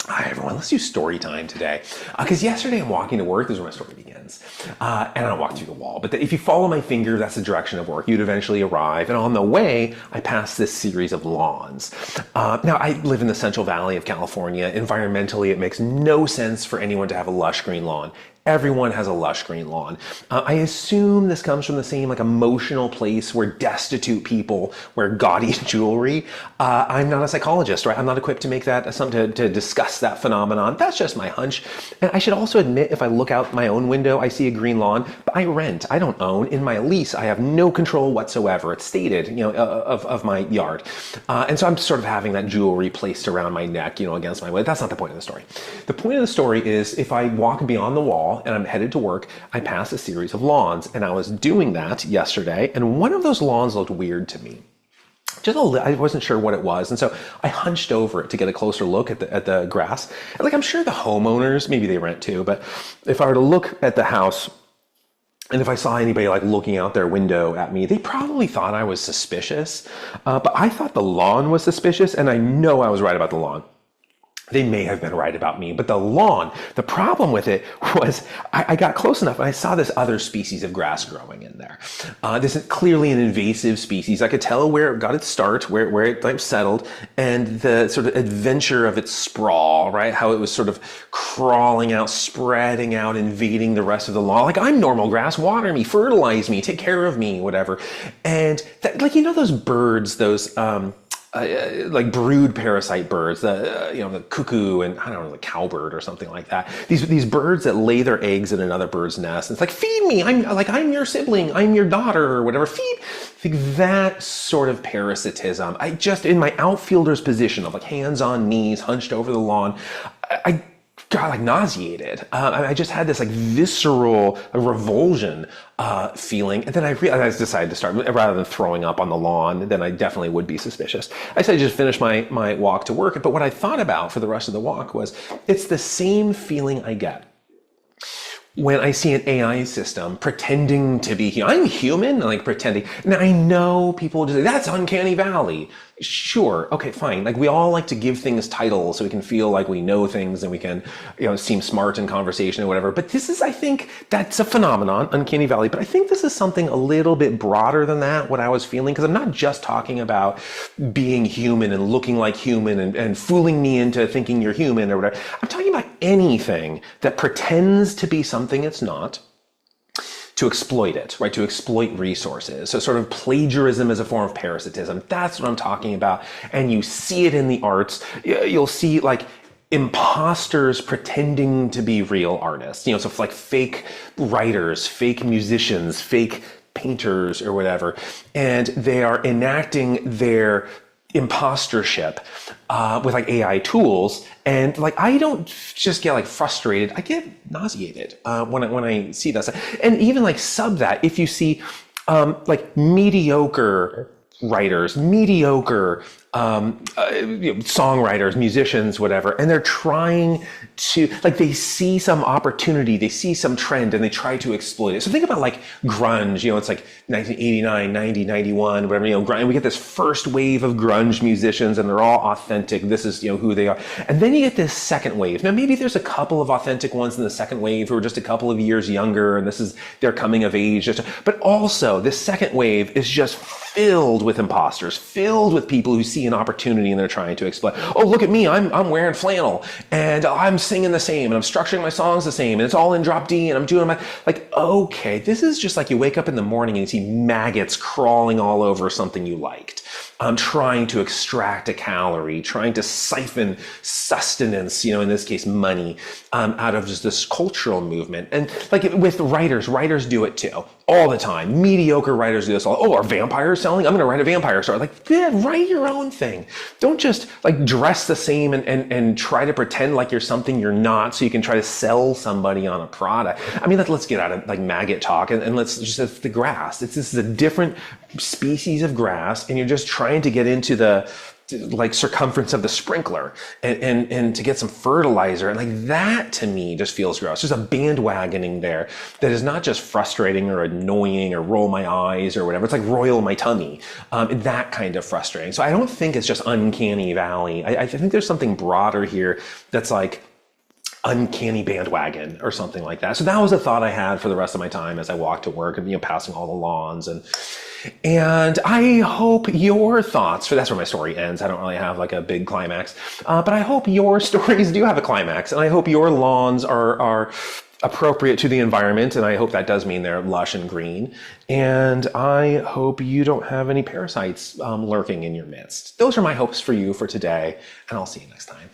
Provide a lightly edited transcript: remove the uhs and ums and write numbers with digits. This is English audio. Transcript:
Hi everyone, let's do story time today. Because yesterday I'm walking to work, this is where my story begins. And I walked through the wall. But if you follow my finger, that's the direction of work. You'd eventually arrive. And on the way, I pass this series of lawns. Now, I live in the Central Valley of California. Environmentally, it makes no sense for anyone to have a lush green lawn. Everyone has a lush green lawn. I assume this comes from the same emotional place where destitute people wear gaudy jewelry. I'm not a psychologist, right? I'm not equipped to make that to discuss that phenomenon. That's just my hunch. And I should also admit, if I look out my own window, I see a green lawn, but I rent. I don't own. In my lease, I have no control whatsoever. It's stated, of my yard. And so I'm sort of having that jewelry placed around my neck, against my will. That's not the point of the story. The point of the story is if I walk beyond the wall, and I'm headed to work, I pass a series of lawns. And I was doing that yesterday, and one of those lawns looked weird to me. I wasn't sure what it was. And so I hunched over it to get a closer look at the grass. And I'm sure the homeowners, maybe they rent too, but if I were to look at the house, and if I saw anybody looking out their window at me, they probably thought I was suspicious. But I thought the lawn was suspicious, and I know I was right about the lawn. They may have been right about me, but the lawn, the problem with it was I got close enough and I saw this other species of grass growing in there. This is clearly an invasive species. I could tell where it got its start, where it settled, and the sort of adventure of its sprawl, right? How it was sort of crawling out, spreading out, invading the rest of the lawn. I'm normal grass, water me, fertilize me, take care of me, whatever. And that, those birds, those, brood parasite birds, the cuckoo and I don't know, the cowbird or something like that. These birds that lay their eggs in another bird's nest. And it's feed me. I'm your sibling. I'm your daughter or whatever. Feed. That sort of parasitism. I just, in my outfielder's position of hands on knees, hunched over the lawn, I got nauseated. I just had this visceral revulsion feeling, and then I decided to start, rather than throwing up on the lawn, then I definitely would be suspicious. I decided to just finish my walk to work. But what I thought about for the rest of the walk was, it's the same feeling I get when I see an AI system pretending to be human. I'm human, pretending. Now I know people will just say, that's Uncanny Valley. Sure, okay, fine. We all like to give things titles so we can feel like we know things and we can, seem smart in conversation or whatever. But this is, I think, that's a phenomenon, Uncanny Valley. But I think this is something a little bit broader than that, what I was feeling, because I'm not just talking about being human and looking like human and fooling me into thinking you're human or whatever. I'm talking about anything that pretends to be something it's not, to exploit it, right? To exploit resources. So sort of plagiarism as a form of parasitism. That's what I'm talking about. And you see it in the arts. You'll see imposters pretending to be real artists. So fake writers, fake musicians, fake painters or whatever. And they are enacting their impostorship with AI tools, and I don't just get frustrated, I get nauseated when I see that. And even sub that, if you see mediocre writers, mediocre songwriters, musicians, whatever, and they're trying to, they see some opportunity, they see some trend, and they try to exploit it. So think about grunge, it's 1989, 90, 91, whatever, grunge. We get this first wave of grunge musicians, and they're all authentic. This is, who they are. And then you get this second wave. Now, maybe there's a couple of authentic ones in the second wave who are just a couple of years younger, and this is their coming of age. But also, this second wave is just filled with imposters, filled with people who see an opportunity and they're trying to exploit. Oh, look at me, I'm wearing flannel and I'm singing the same and I'm structuring my songs the same and it's all in drop D and I'm doing my, okay, this is just you wake up in the morning and you see maggots crawling all over something you liked. Trying to extract a calorie, trying to siphon sustenance, in this case, money, out of just this cultural movement. And with writers do it too, all the time. Mediocre writers do this all. Oh, are vampires selling? I'm going to write a vampire story. Yeah, write your own thing. Don't just dress the same and try to pretend like you're something you're not so you can try to sell somebody on a product. I mean, let's get out of maggot talk and let's just, it's the grass. This is a different species of grass, and you're just trying to get into the like circumference of the sprinkler and to get some fertilizer. And like that to me just feels gross. There's a bandwagoning there that is not just frustrating or annoying or roll my eyes or whatever. It's like roil my tummy. That kind of frustrating. So I don't think it's just uncanny valley. I think there's something broader here that's like uncanny bandwagon or something like that. So that was a thought I had for the rest of my time as I walked to work and, passing all the lawns. And I hope your thoughts, for that's where my story ends. I don't really have like a big climax, but I hope your stories do have a climax, and I hope your lawns are appropriate to the environment, and I hope that does mean they're lush and green. And I hope you don't have any parasites lurking in your midst. Those are my hopes for you for today, and I'll see you next time.